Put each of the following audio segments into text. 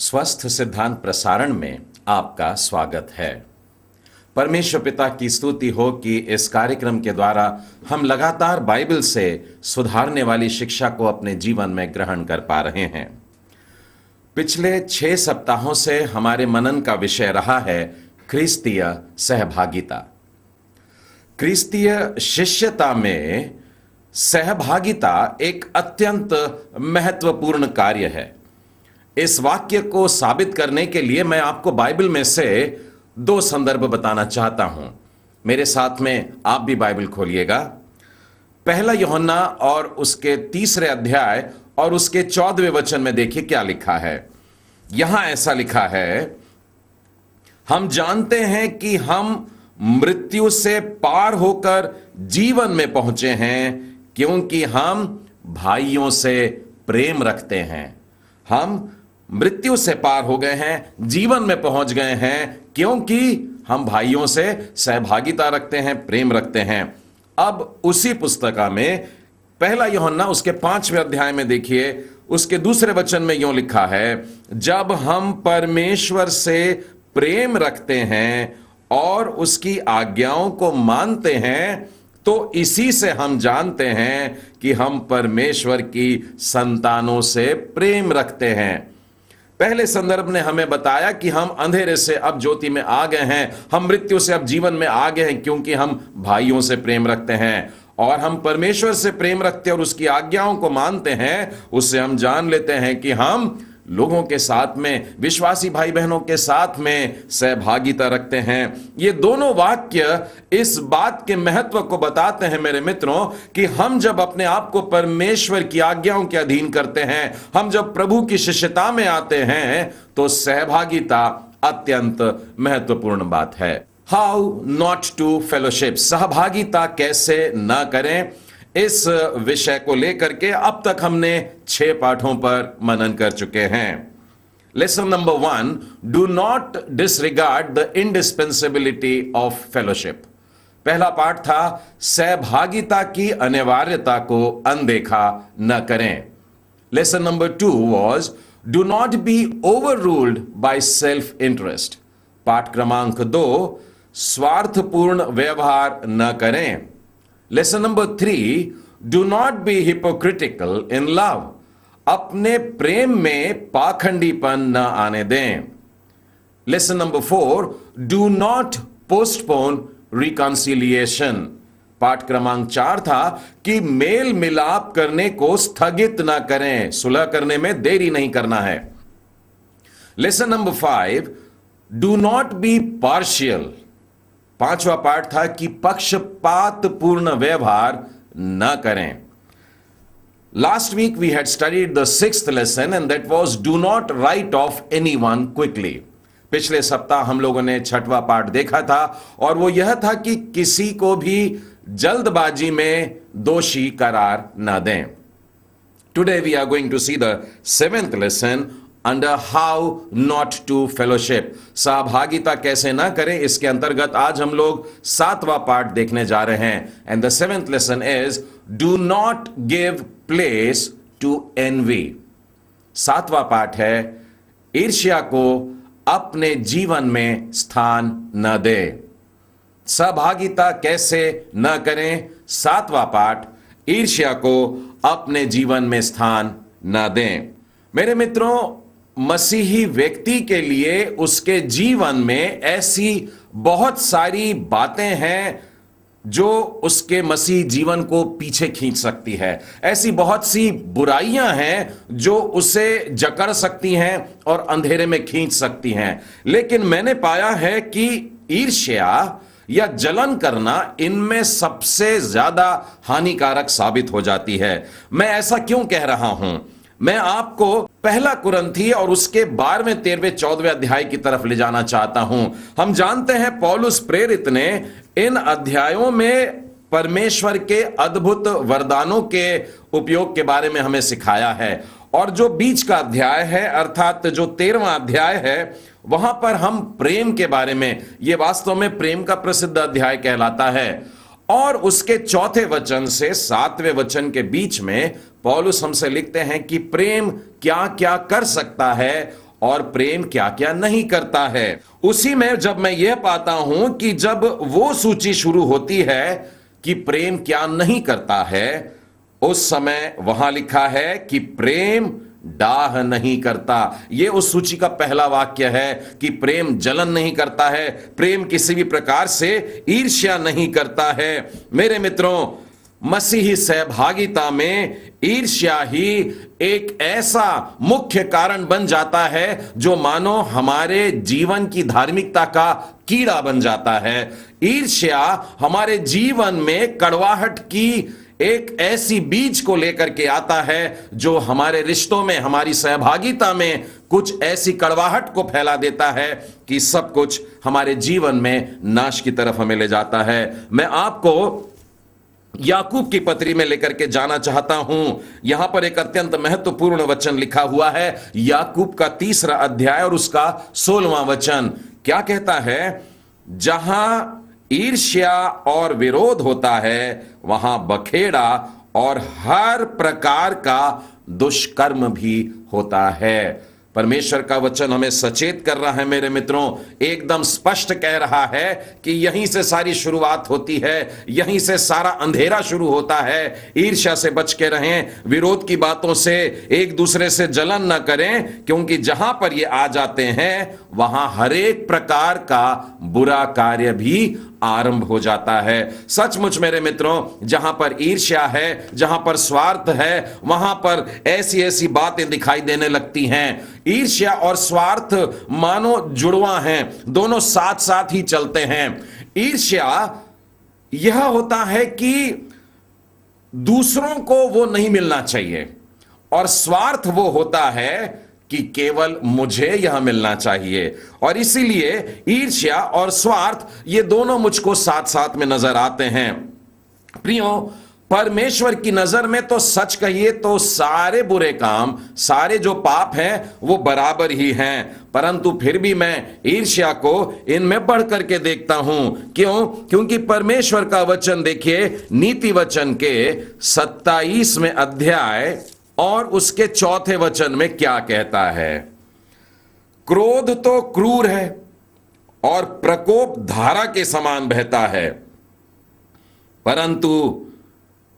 स्वस्थ सिद्धांत प्रसारण में आपका स्वागत है। परमेश्वर पिता की स्तुति हो कि इस कार्यक्रम के द्वारा हम लगातार बाइबल से सुधारने वाली शिक्षा को अपने जीवन में ग्रहण कर पा रहे हैं। पिछले 6 सप्ताहों से हमारे मनन का विषय रहा है क्रिस्तीय सहभागिता। क्रिस्तीय शिष्यता में सहभागिता एक अत्यंत महत्वपूर्ण कार्य है। इस वाक्य को साबित करने के लिए मैं आपको बाइबल में से 2 संदर्भ बताना चाहता हूं। मेरे साथ में आप भी बाइबल खोलिएगा। पहला यूहन्ना और उसके 3 अध्याय और उसके 14वें वचन में देखिए क्या लिखा है। यहां ऐसा लिखा है, हम जानते हैं कि हम मृत्यु से पार होकर जीवन में पहुंचे हैं क्योंकि हम भाइयों से प्रेम रखते हैं। हम मृत्यु से पार हो गए हैं, जीवन में पहुंच गए हैं क्योंकि हम भाइयों से सहभागिता रखते हैं, प्रेम रखते हैं। अब उसी पुस्तका में पहला यूहन्ना उसके 5वें अध्याय में देखिए, उसके 2 वचन में यूं लिखा है, जब हम परमेश्वर से प्रेम रखते हैं और उसकी आज्ञाओं को मानते हैं तो इसी से हम जानते हैं कि हम परमेश्वर की संतानों से प्रेम रखते हैं। पहले संदर्भ ने हमें बताया कि हम अंधेरे से अब ज्योति में आ गए हैं, हम मृत्यु से अब जीवन में आ गए हैं क्योंकि हम भाइयों से प्रेम रखते हैं। और हम परमेश्वर से प्रेम रखते हैं और उसकी आज्ञाओं को मानते हैं, उससे हम जान लेते हैं कि हम लोगों के साथ में, विश्वासी भाई बहनों के साथ में सहभागिता रखते हैं। ये दोनों वाक्य इस बात के महत्व को बताते हैं मेरे मित्रों कि हम जब अपने आप को परमेश्वर की आज्ञाओं के अधीन करते हैं, हम जब प्रभु की शिष्यता में आते हैं तो सहभागिता अत्यंत महत्वपूर्ण बात है। हाउ नॉट टू फेलोशिप, सहभागिता कैसे ना करें, इस विषय को लेकर के अब तक हमने 6 पाठों पर मनन कर चुके हैं। Lesson number 1, do not disregard the indispensability of fellowship. पहला पाठ था सहभागिता की अनिवार्यता को अनदेखा न करें। Lesson number 2 was do not B over ruled by self interest. पाठ क्रमांक 2, स्वार्थपूर्ण व्यवहार न करें। Lesson number 3, do not B hypocritical in love. अपने प्रेम में पाखंडीपन न आने दें। Lesson number 4, do not postpone reconciliation. पाठ क्रमांक 4 था कि मेल मिलाप करने को स्थगित न करें, सुलह करने में देरी नहीं करना है। Lesson number 5, do not be partial. 5वां पाठ था कि पक्षपात पूर्ण व्यवहार न करें। Last week we had studied the 6th lesson and that was do not write off anyone quickly. पिछले सप्ताह हम लोगों ने 6वां पाठ देखा था और वो यह था कि किसी को भी जल्दबाजी में दोषी करार न दें। Today we are going to see the 7th lesson under how not to fellowship. सहभागिता कैसे ना करें, इसके अंतर्गत आज हम लोग 7वां पाठ देखने जा रहे हैं। And the 7th lesson is do not give place to envy. 7वां पाठ है ईर्ष्या को अपने जीवन में स्थान न दे। सहभागिता कैसे न करें, 7वां पाठ, ईर्ष्या को अपने जीवन में स्थान न दें। मेरे मित्रों, मसीही व्यक्ति के लिए उसके जीवन में ऐसी बहुत सारी बातें हैं जो उसके मसीह जीवन को पीछे खींच सकती है। ऐसी बहुत सी बुराइयां हैं जो उसे जकड़ सकती हैं और अंधेरे में खींच सकती हैं। लेकिन मैंने पाया है कि ईर्ष्या या जलन करना इनमें सबसे ज्यादा हानिकारक साबित हो जाती है। मैं ऐसा क्यों कह रहा हूं? मैं आपको पहला कुरिन्थी और उसके 12वें, 13वें, 14वें अध्याय की तरफ ले जाना चाहता हूं। हम जानते हैं पौलुस प्रेरित ने इन अध्यायों में परमेश्वर के अद्भुत वरदानों के उपयोग के बारे में हमें सिखाया है। और जो बीच का अध्याय है, अर्थात जो 13वां अध्याय है, वहां पर हम प्रेम के बारे में, यह वास्तव में प्रेम का प्रसिद्ध अध्याय कहलाता है। और उसके 4थे वचन से 7वें वचन के बीच में पौलुस हमसे लिखते हैं कि प्रेम क्या क्या कर सकता है और प्रेम क्या क्या नहीं करता है। उसी में जब मैं यह पाता हूं कि जब वो सूची शुरू होती है कि प्रेम क्या नहीं करता है, उस समय वहां लिखा है कि प्रेम डाह नहीं करता। यह उस सूची का पहला वाक्य है कि प्रेम जलन नहीं करता है, प्रेम किसी भी प्रकार से ईर्ष्या नहीं करता है। मेरे मित्रों, मसीही सहभागिता में ईर्ष्या ही एक ऐसा मुख्य कारण बन जाता है जो मानो हमारे जीवन की धार्मिकता का कीड़ा बन जाता है। ईर्ष्या हमारे जीवन में कड़वाहट की एक ऐसी बीज को लेकर के आता है जो हमारे रिश्तों में, हमारी सहभागिता में कुछ ऐसी कड़वाहट को फैला देता है कि सब कुछ हमारे जीवन में नाश की तरफ हमें ले जाता है। मैं आपको याकूब की पत्री में लेकर के जाना चाहता हूं। यहां पर एक अत्यंत महत्वपूर्ण वचन लिखा हुआ है, याकूब का 3रा अध्याय और उसका 16वां वचन। क्या कहता है? जहां ईर्ष्या और विरोध होता है वहां बखेड़ा और हर प्रकार का दुष्कर्म भी होता है। परमेश्वर का वचन हमें सचेत कर रहा है मेरे मित्रों, एकदम स्पष्ट कह रहा है कि यहीं से सारी शुरुआत होती है, यहीं से सारा अंधेरा शुरू होता है। ईर्ष्या से बच के रहें, विरोध की बातों से, एक दूसरे से जलन न करें, क्योंकि जहां पर ये आ जाते हैं वहां हर एक प्रकार का बुरा कार्य भी आरंभ हो जाता है। सचमुच मेरे मित्रों, जहां पर ईर्ष्या है, जहां पर स्वार्थ है, वहां पर ऐसी ऐसी बातें दिखाई देने लगती हैं। ईर्ष्या और स्वार्थ मानो जुड़वा हैं, दोनों साथ साथ ही चलते हैं। ईर्ष्या यह होता है कि दूसरों को वो नहीं मिलना चाहिए, और स्वार्थ वो होता है कि केवल मुझे यह मिलना चाहिए। और इसीलिए ईर्ष्या और स्वार्थ ये दोनों मुझको साथ साथ में नजर आते हैं। प्रियो, परमेश्वर की नजर में तो सच कहिए तो सारे बुरे काम, सारे जो पाप हैं वो बराबर ही हैं, परंतु फिर भी मैं ईर्ष्या को इनमें बढ़ करके देखता हूं। क्यों? क्योंकि परमेश्वर का वचन देखिए, नीति वचन के 27वें अध्याय और उसके 4थे वचन में क्या कहता है? क्रोध तो क्रूर है और प्रकोप धारा के समान बहता है, परंतु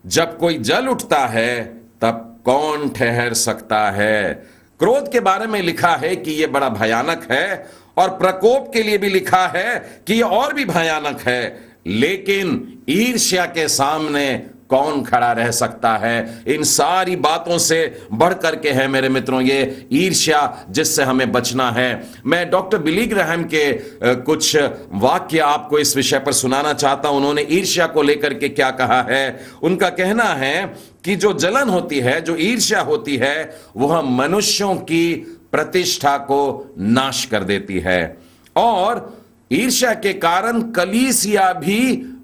जब कोई जल उठता है तब कौन ठहर सकता है? क्रोध के बारे में लिखा है कि यह बड़ा भयानक है, और प्रकोप के लिए भी लिखा है कि यह और भी भयानक है, लेकिन ईर्ष्या के सामने कौन खड़ा रह सकता है? इन सारी बातों से बढ़ करके है मेरे मित्रों ये ईर्ष्या, जिससे हमें बचना है। मैं डॉक्टर बिली ग्राहम के कुछ वाक्य आपको इस विषय पर सुनाना चाहता हूं। उन्होंने ईर्ष्या को लेकर के क्या कहा है? उनका कहना है कि जो जलन होती है, जो ईर्ष्या होती है, वह मनुष्यों की प्रतिष्ठा को नाश कर देती है, और ईर्ष्या के कारण कलीसिया भी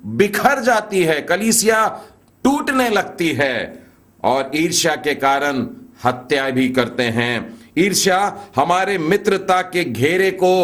बिखर जाती है, कलीसिया टूटने लगती है, और ईर्ष्या के कारण हत्या भी करते हैं। ईर्ष्या हमारे मित्रता के घेरे को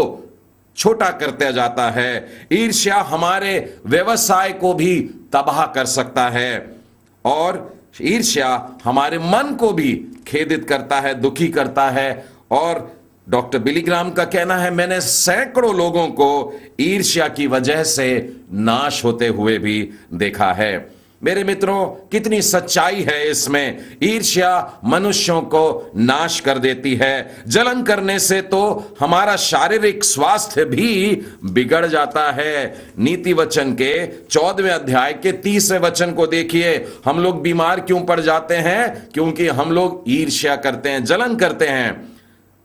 छोटा करते जाता है। ईर्ष्या हमारे व्यवसाय को भी तबाह कर सकता है, और ईर्ष्या हमारे मन को भी खेदित करता है, दुखी करता है। और डॉक्टर बिली ग्राहम का कहना है, मैंने सैकड़ों लोगों को ईर्ष्या की वजह से नाश होते हुए भी देखा है। मेरे मित्रों, कितनी सच्चाई है इसमें। ईर्ष्या मनुष्यों को नाश कर देती है। जलन करने से तो हमारा शारीरिक स्वास्थ्य भी बिगड़ जाता है। नीति वचन के 14वें अध्याय के 30वें वचन को देखिए। हम लोग बीमार क्यों पड़ जाते हैं? क्योंकि हम लोग ईर्ष्या करते हैं, जलन करते हैं।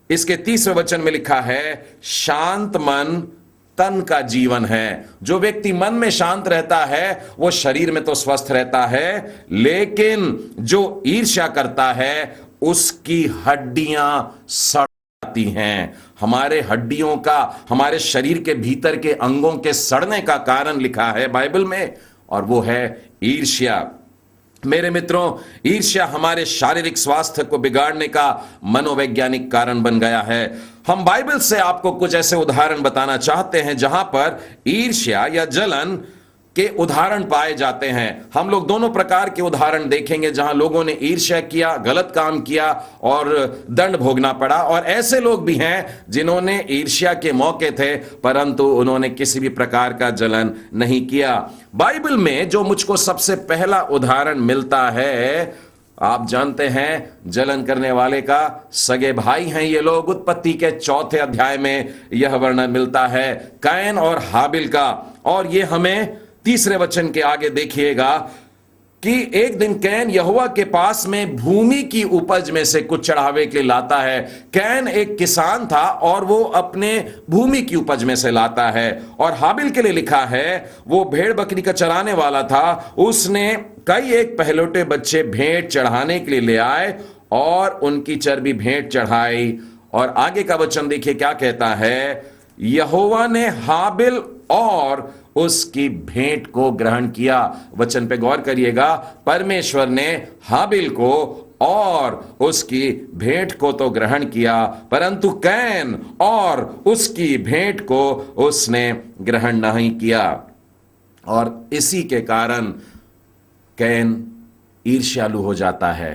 इसके 30वें वचन में लिखा है, शांत मन तन का जीवन है। जो व्यक्ति मन में शांत रहता है वो शरीर में तो स्वस्थ रहता है, लेकिन जो ईर्ष्या करता है उसकी हड्डियां सड़ जाती हैं। हमारे हड्डियों का, हमारे शरीर के भीतर के अंगों के सड़ने का कारण लिखा है बाइबल में, और वो है ईर्ष्या। मेरे मित्रों, ईर्ष्या हमारे शारीरिक स्वास्थ्य को बिगाड़ने का मनोवैज्ञानिक कारण बन गया है। हम बाइबल से आपको कुछ ऐसे उदाहरण बताना चाहते हैं जहां पर ईर्ष्या या जलन के उदाहरण पाए जाते हैं। हम लोग दोनों प्रकार के उदाहरण देखेंगे जहां लोगों ने ईर्ष्या किया, गलत काम किया और दंड भोगना पड़ा, और ऐसे लोग भी हैं जिन्होंने ईर्ष्या के मौके थे परंतु उन्होंने किसी भी प्रकार का जलन नहीं किया। बाइबल में जो मुझको सबसे पहला उदाहरण मिलता है, आप जानते हैं, जलन करने वाले का सगे भाई हैं ये लोग। उत्पत्ति के 4 अध्याय में यह वर्णन मिलता है कैन और हाबिल का, और ये हमें 3 वचन के आगे देखिएगा कि एक दिन कैन यहोवा के पास में भूमि की उपज में से कुछ चढ़ावे के लिए लाता है। कैन एक किसान था और वो अपने भूमि की उपज में से लाता है। और हाबिल के लिए लिखा है, वो भेड़ बकरी का चराने वाला था, उसने कई एक पहलौठे बच्चे भेंट चढ़ाने के लिए ले आए और उनकी चर्बी भेंट चढ़ाई। और आगे का वचन देखिए क्या कहता है, यहोवा ने हाबिल और उसकी भेंट को ग्रहण किया। वचन पे गौर करिएगा, परमेश्वर ने हाबिल को और उसकी भेंट को तो ग्रहण किया परंतु कैन और उसकी भेंट को उसने ग्रहण नहीं किया। और इसी के कारण कैन ईर्ष्यालु हो जाता है,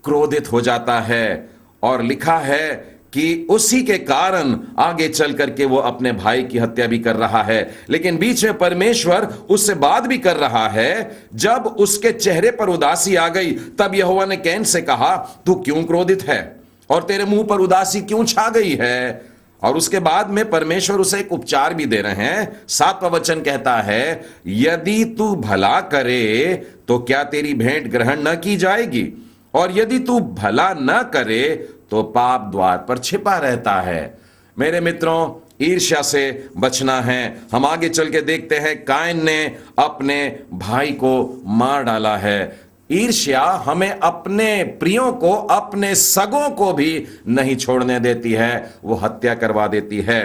क्रोधित हो जाता है, और लिखा है कि उसी के कारण आगे चल करके वो अपने भाई की हत्या भी कर रहा है। लेकिन बीच में परमेश्वर उससे बात भी कर रहा है। जब उसके चेहरे पर उदासी आ गई तब यहोवा ने कैन से कहा, तू क्यों क्रोधित है और तेरे मुंह पर उदासी क्यों छा गई है। और उसके बाद में परमेश्वर उसे एक उपचार भी दे रहे हैं। 7वां वचन कहता है, यदि तू भला करे तो क्या तेरी भेंट ग्रहण न की जाएगी, और यदि तू भला न करे तो पाप द्वार पर छिपा रहता है। मेरे मित्रों, ईर्ष्या से बचना है। हम आगे चल के देखते हैं, कायन ने अपने भाई को मार डाला है। ईर्ष्या हमें अपने प्रियों को, अपने सगों को भी नहीं छोड़ने देती है, वो हत्या करवा देती है।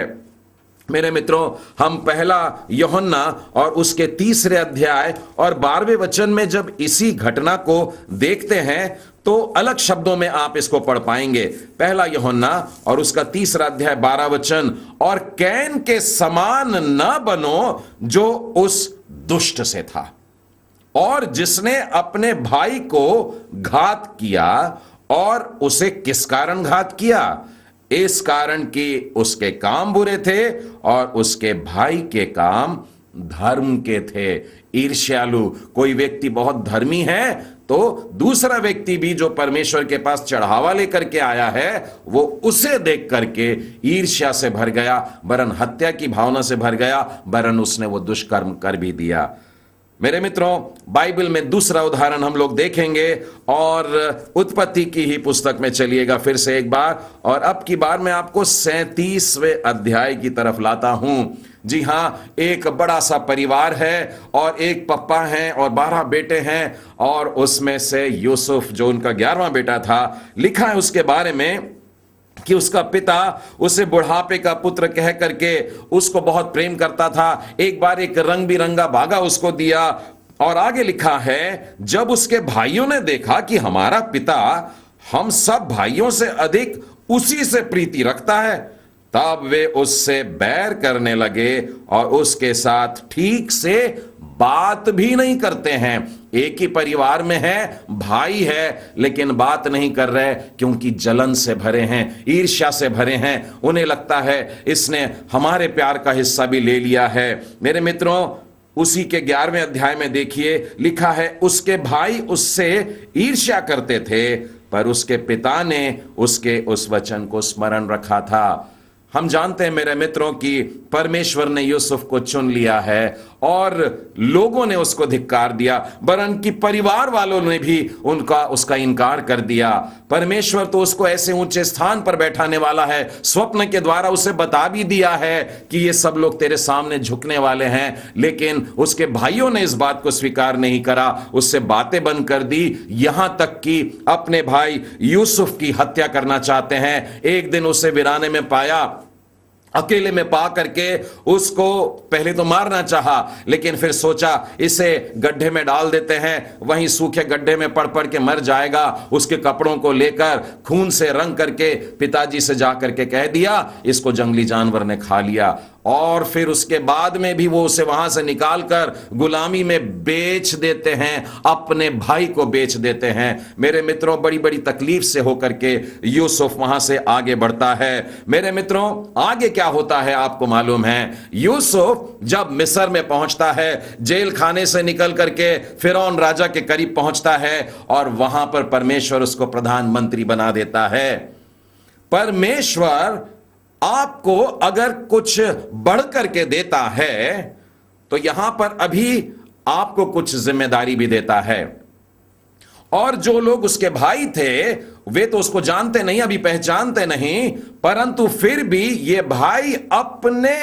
मेरे मित्रों, हम पहला यूहन्ना और उसके 3 अध्याय और 12वें वचन में जब इसी घटना को देखते हैं तो अलग शब्दों में आप इसको पढ़ पाएंगे। पहला यूहन्ना और उसका 3 अध्याय 12 वचन, और कैन के समान न बनो जो उस दुष्ट से था, और जिसने अपने भाई को घात किया। और उसे किस कारण घात किया? इस कारण कि उसके काम बुरे थे और उसके भाई के काम धर्म के थे। ईर्ष्यालु, कोई व्यक्ति बहुत धर्मी है तो दूसरा व्यक्ति भी जो परमेश्वर के पास चढ़ावा लेकर के आया है वो उसे देख करके ईर्ष्या से भर गया, वरन हत्या की भावना से भर गया, वरन उसने वो दुष्कर्म कर भी दिया। मेरे मित्रों, बाइबल में दूसरा उदाहरण हम लोग देखेंगे और उत्पत्ति की ही पुस्तक में चलिएगा फिर से एक बार, और अब की बार मैं आपको 37वें अध्याय की तरफ लाता हूं। जी हां, एक बड़ा सा परिवार है और एक पप्पा हैं और 12 बेटे हैं, और उसमें से यूसुफ जो उनका 11वां बेटा था, लिखा है उसके बारे में कि उसका पिता उसे बुढ़ापे का पुत्र कह करके उसको बहुत प्रेम करता था। एक बार एक रंग बिरंगा बागा उसको दिया, और आगे लिखा है, जब उसके भाइयों ने देखा कि हमारा पिता हम सब भाइयों से अधिक उसी से प्रीति रखता है, तब वे उससे बैर करने लगे और उसके साथ ठीक से बात भी नहीं करते हैं। एक ही परिवार में है, भाई है, लेकिन बात नहीं कर रहे क्योंकि जलन से भरे हैं, ईर्ष्या से भरे हैं। उन्हें लगता है इसने हमारे प्यार का हिस्सा भी ले लिया है। मेरे मित्रों, उसी के 11वें अध्याय में देखिए, लिखा है, उसके भाई उससे ईर्ष्या करते थे पर उसके पिता ने उसके उस वचन को स्मरण रखा था। हम जानते हैं मेरे मित्रों कि परमेश्वर ने यूसुफ को चुन लिया है और लोगों ने उसको धिक्कार दिया, वरन कि परिवार वालों ने भी उसका इनकार कर दिया। परमेश्वर तो उसको ऐसे ऊंचे स्थान पर बैठाने वाला है, स्वप्न के द्वारा उसे बता भी दिया है कि ये सब लोग तेरे सामने झुकने वाले हैं, लेकिन उसके भाइयों ने इस बात को स्वीकार नहीं करा, उससे बातें बंद कर दी, यहां तक कि अपने भाई यूसुफ की हत्या करना चाहते हैं। एक दिन उसे वीराने में पाया, अकेले में पा करके उसको पहले तो मारना चाहा, लेकिन फिर सोचा इसे गड्ढे में डाल देते हैं, वहीं सूखे गड्ढे में पड़ पड़ के मर जाएगा। उसके कपड़ों को लेकर खून से रंग करके पिताजी से जा करके कह दिया, इसको जंगली जानवर ने खा लिया। और फिर उसके बाद में भी वो उसे वहां से निकालकर गुलामी में बेच देते हैं, अपने भाई को बेच देते हैं। मेरे मित्रों, बड़ी बड़ी तकलीफ से होकर के यूसुफ वहां से आगे बढ़ता है। मेरे मित्रों, आगे क्या होता है आपको मालूम है? यूसुफ जब मिस्र में पहुंचता है, जेल खाने से निकल करके फिरौन राजा के करीब पहुंचता है और वहां पर परमेश्वर उसको प्रधानमंत्री बना देता है। परमेश्वर आपको अगर कुछ बढ़ करके देता है तो यहां पर अभी आपको कुछ जिम्मेदारी भी देता है। और जो लोग उसके भाई थे वे तो उसको जानते नहीं, अभी पहचानते नहीं, परंतु फिर भी ये भाई अपने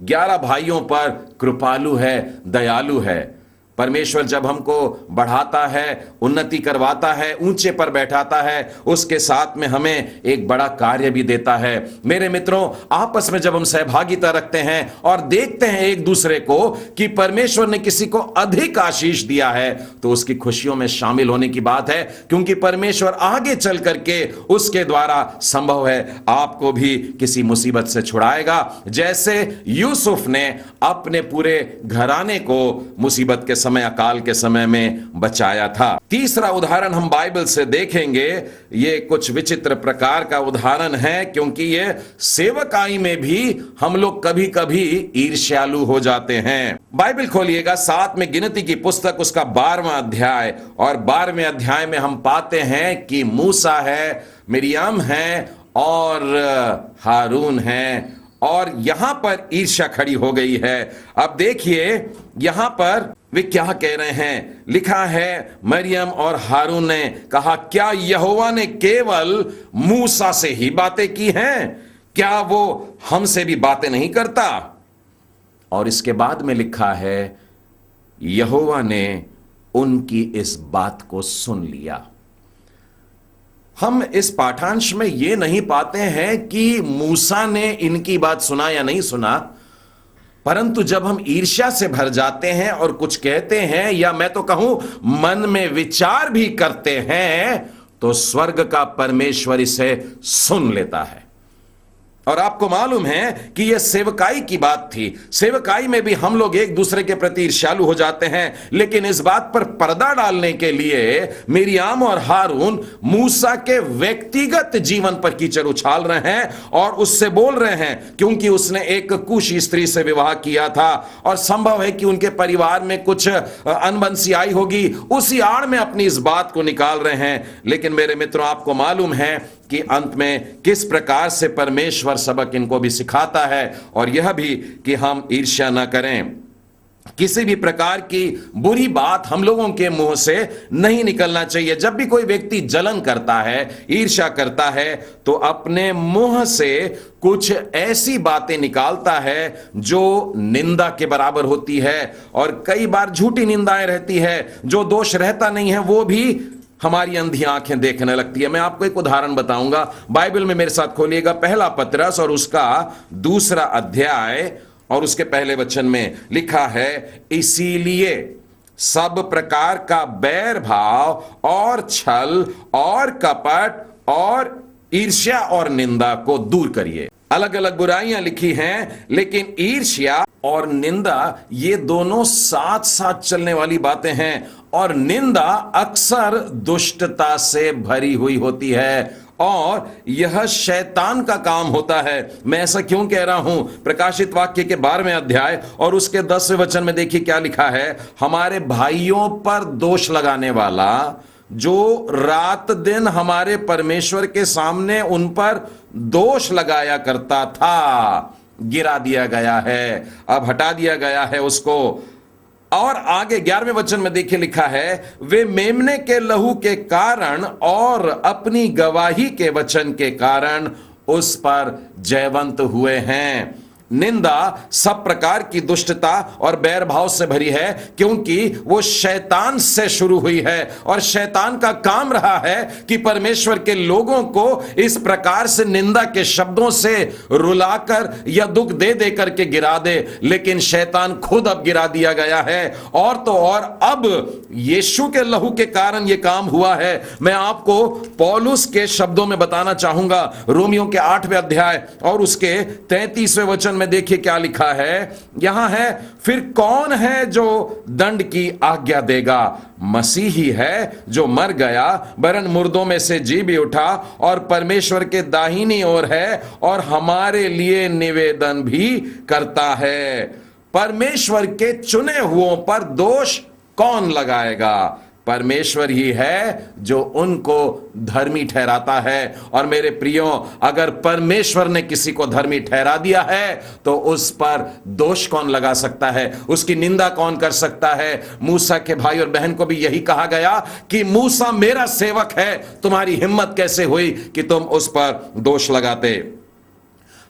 11 भाइयों पर कृपालु है, दयालु है। परमेश्वर जब हमको बढ़ाता है, उन्नति करवाता है, ऊंचे पर बैठाता है, उसके साथ में हमें एक बड़ा कार्य भी देता है। मेरे मित्रों, आपस में जब हम सहभागिता रखते हैं और देखते हैं एक दूसरे को कि परमेश्वर ने किसी को अधिक आशीष दिया है, तो उसकी खुशियों में शामिल होने की बात है, क्योंकि परमेश्वर आगे चल करके उसके द्वारा संभव है आपको भी किसी मुसीबत से छुड़ाएगा, जैसे यूसुफ ने अपने पूरे घराने को मुसीबत के समय, अकाल के समय में बचाया था। तीसरा उदाहरण हम बाइबल से देखेंगे। ये कुछ विचित्र प्रकार का उदाहरण है, क्योंकि ये सेवकाई में भी हम लोग कभी कभी ईर्ष्यालु हो जाते हैं। बाइबल खोलिएगा 7 में गिनती की पुस्तक, उसका 12वां अध्याय, और 12वें अध्याय में हम पाते हैं कि मूसा है, मिरियम है और हारून है, और यहां पर ईर्ष्या खड़ी हो गई है। अब देखिए यहां पर वे क्या कह रहे हैं। लिखा है, मरियम और हारून ने कहा, क्या यहोवा ने केवल मूसा से ही बातें की हैं? क्या वो हमसे भी बातें नहीं करता? और इसके बाद में लिखा है, यहोवा ने उनकी इस बात को सुन लिया। हम इस पाठांश में यह नहीं पाते हैं कि मूसा ने इनकी बात सुना या नहीं सुना, परंतु जब हम ईर्ष्या से भर जाते हैं और कुछ कहते हैं, या मैं तो कहूं मन में विचार भी करते हैं, तो स्वर्ग का परमेश्वर इसे सुन लेता है। और आपको मालूम है कि यह सेवकाई की बात थी। सेवकाई में भी हम लोग एक दूसरे के प्रति ईर्ष्यालु हो जाते हैं, लेकिन इस बात पर पर्दा डालने के लिए मिरियाम और हारून मूसा के व्यक्तिगत जीवन पर कीचड़ उछाल रहे हैं और उससे बोल रहे हैं, क्योंकि उसने एक कुशी स्त्री से विवाह किया था और संभव है कि उनके परिवार में कुछ अनबन सी आई होगी, उसी आड़ में अपनी इस बात को निकाल रहे हैं। लेकिन मेरे मित्रों, आपको मालूम है कि अंत में किस प्रकार से परमेश्वर सबक इनको भी सिखाता है, और यह भी कि हम ईर्ष्या न करें। किसी भी प्रकार की बुरी बात हम लोगों के मुंह से नहीं निकलना चाहिए। जब भी कोई व्यक्ति जलन करता है, ईर्ष्या करता है, तो अपने मुंह से कुछ ऐसी बातें निकालता है जो निंदा के बराबर होती है, और कई बार झूठी निंदाएं रहती है, जो दोष रहता नहीं है वो भी हमारी अंधी आंखें देखने लगती है। मैं आपको एक उदाहरण बताऊंगा। बाइबल में मेरे साथ खोलिएगा पहला पतरस और उसका 2 अध्याय और उसके पहले वचन में लिखा है, इसीलिए सब प्रकार का बैर भाव और छल और कपट और ईर्ष्या और निंदा को दूर करिए। अलग अलग बुराइयां लिखी हैं, लेकिन ईर्ष्या और निंदा ये दोनों साथ साथ चलने वाली बातें हैं, और निंदा अक्सर दुष्टता से भरी हुई होती है और यह शैतान का काम होता है। मैं ऐसा क्यों कह रहा हूं? प्रकाशित वाक्य के 12वें अध्याय और उसके 10वें वचन में देखिए क्या लिखा है, हमारे भाइयों पर दोष लगाने वाला, जो रात दिन हमारे परमेश्वर के सामने उन पर दोष लगाया करता था, गिरा दिया गया है, अब हटा दिया गया है उसको। और आगे 11वें वचन में देखिए लिखा है, वे मेमने के लहू के कारण और अपनी गवाही के वचन के कारण उस पर जयवंत हुए हैं। निंदा सब प्रकार की दुष्टता और बैर भाव से भरी है, क्योंकि वो शैतान से शुरू हुई है और शैतान का काम रहा है कि परमेश्वर के लोगों को इस प्रकार से निंदा के शब्दों से रुलाकर या दुख दे दे करके गिरा दे। लेकिन शैतान खुद अब गिरा दिया गया है, और तो और अब यीशु के लहू के कारण यह काम हुआ है। मैं आपको पौलुस के शब्दों में बताना चाहूंगा, रोमियो के 8वें अध्याय और उसके 33वें वचन वचन में देखिए क्या लिखा है, यहां है, फिर कौन है जो दंड की आज्ञा देगा? मसीह ही है जो मर गया, वरन मुर्दों में से जी भी उठा और परमेश्वर के दाहिनी ओर है और हमारे लिए निवेदन भी करता है। परमेश्वर के चुने हुओं पर दोष कौन लगाएगा? परमेश्वर ही है जो उनको धर्मी ठहराता है। और मेरे प्रियो, अगर परमेश्वर ने किसी को धर्मी ठहरा दिया है तो उस पर दोष कौन लगा सकता है? उसकी निंदा कौन कर सकता है? मूसा के भाई और बहन को भी यही कहा गया कि मूसा मेरा सेवक है, तुम्हारी हिम्मत कैसे हुई कि तुम उस पर दोष लगाते?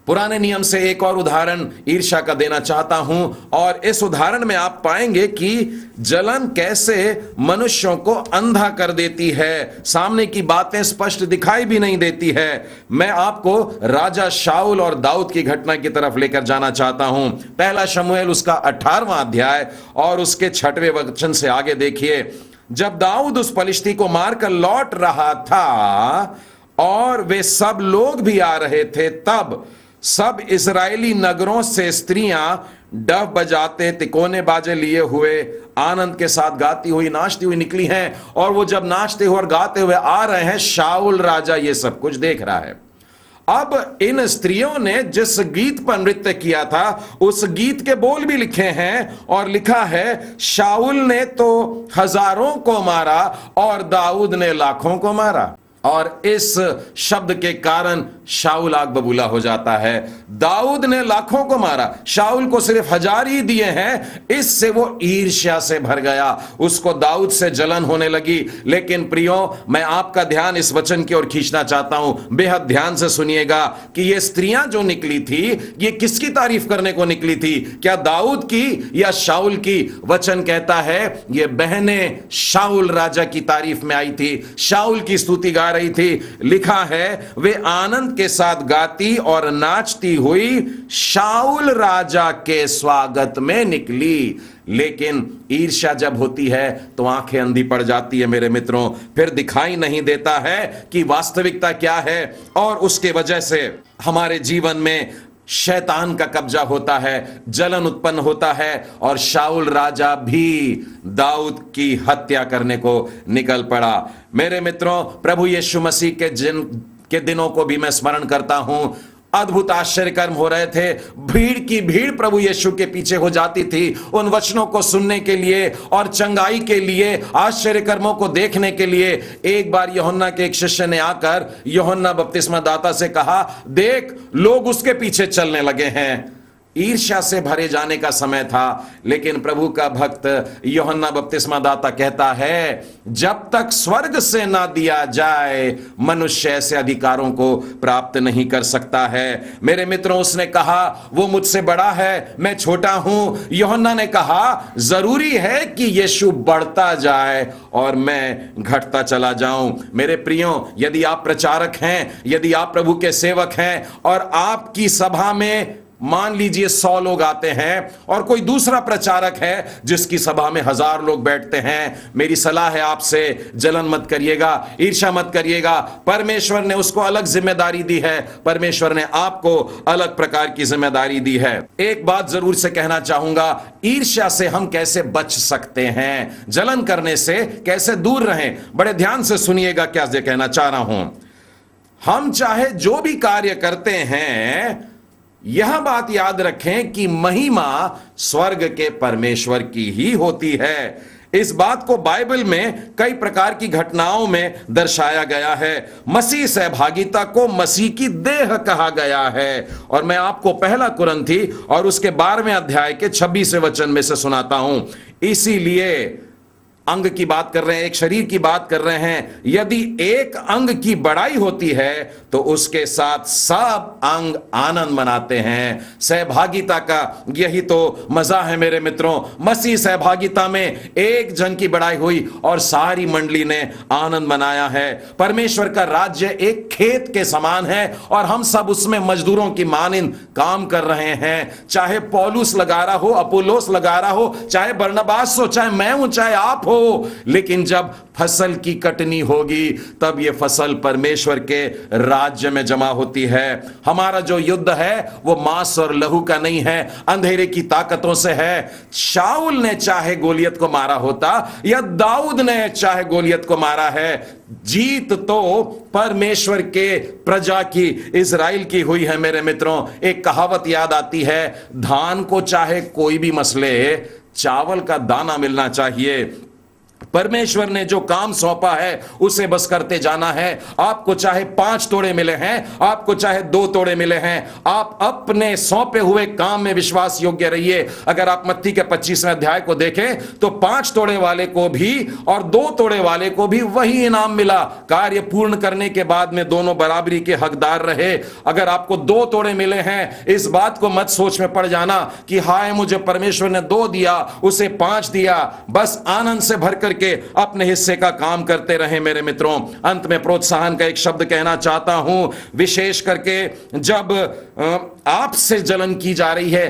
पुराने नियम से एक और उदाहरण ईर्ष्या का देना चाहता हूं, और इस उदाहरण में आप पाएंगे कि जलन कैसे मनुष्यों को अंधा कर देती है, सामने की बातें स्पष्ट दिखाई भी नहीं देती है। मैं आपको राजा शाऊल और दाऊद की घटना की तरफ लेकर जाना चाहता हूं। पहला शमूएल उसका 18वां अध्याय और उसके 6वें वचन से आगे देखिए। जब दाऊद उस पलिश्ती को मारकर लौट रहा था और वे सब लोग भी आ रहे थे, तब सब इजरायली नगरों से स्त्रियां डफ बजाते, तिकोने बाजे लिए हुए, आनंद के साथ गाती हुई, नाचती हुई निकली हैं। और वो जब नाचते हुए और गाते हुए आ रहे हैं, शाऊल राजा ये सब कुछ देख रहा है। अब इन स्त्रियों ने जिस गीत पर नृत्य किया था, उस गीत के बोल भी लिखे हैं, और लिखा है, शाऊल ने तो हजारों को मारा और दाऊद ने लाखों को मारा। और इस शब्द के कारण शाऊल आग बबूला हो जाता है। दाऊद ने लाखों को मारा, शाऊल को सिर्फ 1000 ही दिए हैं। इससे वो ईर्ष्या से भर गया, उसको दाऊद से जलन होने लगी। लेकिन प्रियो, मैं आपका ध्यान इस वचन की ओर खींचना चाहता हूं, बेहद ध्यान से सुनिएगा कि ये स्त्रियां जो निकली थी, ये किसकी तारीफ करने को निकली थी? क्या दाऊद की या शाऊल की? वचन कहता है ये बहनें शाऊल राजा की तारीफ में आई थी, शाऊल की स्तुति गा रही थी। लिखा है, वे आनंद के साथ गाती और नाचती हुई शाऊल राजा के स्वागत में निकली। लेकिन ईर्ष्या जब होती है तो आंखें अंधी पड़ जाती है मेरे मित्रों, फिर दिखाई नहीं देता है कि वास्तविकता क्या है, और उसके वजह से हमारे जीवन में शैतान का कब्जा होता है, जलन उत्पन्न होता है, और शाऊल राजा भी दाऊद की हत्या करने को निकल पड़ा। मेरे मित्रों, प्रभु यीशु मसीह के दिनों को भी मैं स्मरण करता हूं। अद्भुत आश्चर्य कर्म हो रहे थे, भीड़ की भीड़ प्रभु यीशु के पीछे हो जाती थी उन वचनों को सुनने के लिए और चंगाई के लिए, आश्चर्य कर्मों को देखने के लिए। एक बार यूहन्ना के एक शिष्य ने आकर यूहन्ना बपतिस्मा दाता से कहा, देख लोग उसके पीछे चलने लगे हैं। ईर्ष्या से भरे जाने का समय था, लेकिन प्रभु का भक्त यूहन्ना बपतिस्मा दाता कहता है, जब तक स्वर्ग से ना दिया जाए मनुष्य ऐसे अधिकारों को प्राप्त नहीं कर सकता है। मेरे मित्रों, उसने कहा वो मुझसे बड़ा है, मैं छोटा हूं। यूहन्ना ने कहा जरूरी है कि यीशु बढ़ता जाए और मैं घटता चला जाऊं। मेरे प्रियो, यदि आप प्रचारक हैं, यदि आप प्रभु के सेवक हैं और आपकी सभा में मान लीजिए 100 लोग आते हैं और कोई दूसरा प्रचारक है जिसकी सभा में 1000 लोग बैठते हैं, मेरी सलाह है आपसे, जलन मत करिएगा, ईर्ष्या मत करिएगा। परमेश्वर ने उसको अलग जिम्मेदारी दी है, परमेश्वर ने आपको अलग प्रकार की जिम्मेदारी दी है। एक बात जरूर से कहना चाहूंगा, ईर्ष्या से हम कैसे बच सकते हैं, जलन करने से कैसे दूर रहें? बड़े ध्यान से सुनिएगा क्या कहना चाह रहा हूं। हम चाहे जो भी कार्य करते हैं, यह बात याद रखें कि महिमा स्वर्ग के परमेश्वर की ही होती है। इस बात को बाइबल में कई प्रकार की घटनाओं में दर्शाया गया है। मसीह सहभागिता को मसीह की देह कहा गया है। और मैं आपको पहला कुरिन्थी और उसके 12वें अध्याय के 26वें वचन में से सुनाता हूं। इसीलिए अंग की बात कर रहे हैं, एक शरीर की बात कर रहे हैं। यदि एक अंग की बड़ाई होती है तो उसके साथ सब अंग आनंद मनाते हैं। सहभागिता का यही तो मजा है मेरे मित्रों। मसीह सहभागिता में एक जन की बड़ाई हुई और सारी मंडली ने आनंद मनाया है। परमेश्वर का राज्य एक खेत के समान है और हम सब उसमें मजदूरों की मानिंद काम कर रहे हैं। चाहे पौलुस लगा रहा हो, अपोलोस लगा रहा हो, चाहे बरनबास हो, चाहे मैं हूं, चाहे आप हो, हो, लेकिन जब फसल की कटनी होगी तब ये फसल परमेश्वर के राज्य में जमा होती है। हमारा जो युद्ध है वो मांस और लहू का नहीं है, अंधेरे की ताकतों से है। शाऊल ने चाहे गोलियत को मारा होता या दाऊद ने चाहे गोलियत को मारा है, जीत तो परमेश्वर के प्रजा की, इजराइल की हुई है। मेरे मित्रों, एक कहावत याद आती है, धान को चाहे कोई भी मसले, चावल का दाना मिलना चाहिए। परमेश्वर ने जो काम सौंपा है उसे बस करते जाना है। आपको चाहे 5 तोड़े मिले हैं, आपको चाहे 2 तोड़े मिले हैं, आप अपने सौंपे हुए काम में विश्वास योग्य रहिए। अगर आप मत्ती के 25वें अध्याय को देखें तो 5 तोड़े वाले को भी और 2 तोड़े वाले को भी वही इनाम मिला। कार्य पूर्ण करने के बाद में दोनों बराबरी के हकदार रहे। अगर आपको 2 तोड़े मिले हैं, इस बात को मत सोच में पड़ जाना कि हाय मुझे परमेश्वर ने 2 दिया, उसे 5 दिया। बस आनंद से भर करके अपने हिस्से का काम करते रहे। मेरे मित्रों, अंत में प्रोत्साहन का एक शब्द कहना चाहता हूं, विशेष करके जब आपसे जलन की जा रही है,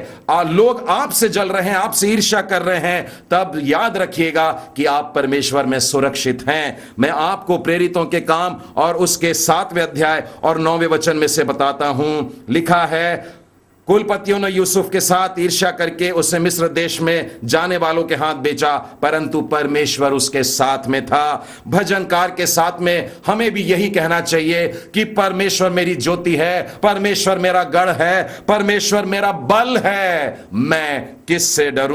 लोग आपसे जल रहे हैं, आपसे ईर्ष्या कर रहे हैं, तब याद रखिएगा कि आप परमेश्वर में सुरक्षित हैं। मैं आपको प्रेरितों के काम और उसके 7वें अध्याय और 9वें वचन में से बताता हूं। लिखा है, कुलपतियों ने यूसुफ के साथ ईर्ष्या करके उसे मिस्र देश में जाने वालों के हाथ बेचा, परंतु परमेश्वर उसके साथ में था। भजनकार के साथ में हमें भी यही कहना चाहिए कि परमेश्वर मेरी ज्योति है, परमेश्वर मेरा गढ़ है, परमेश्वर मेरा बल है, मैं किससे डरूं।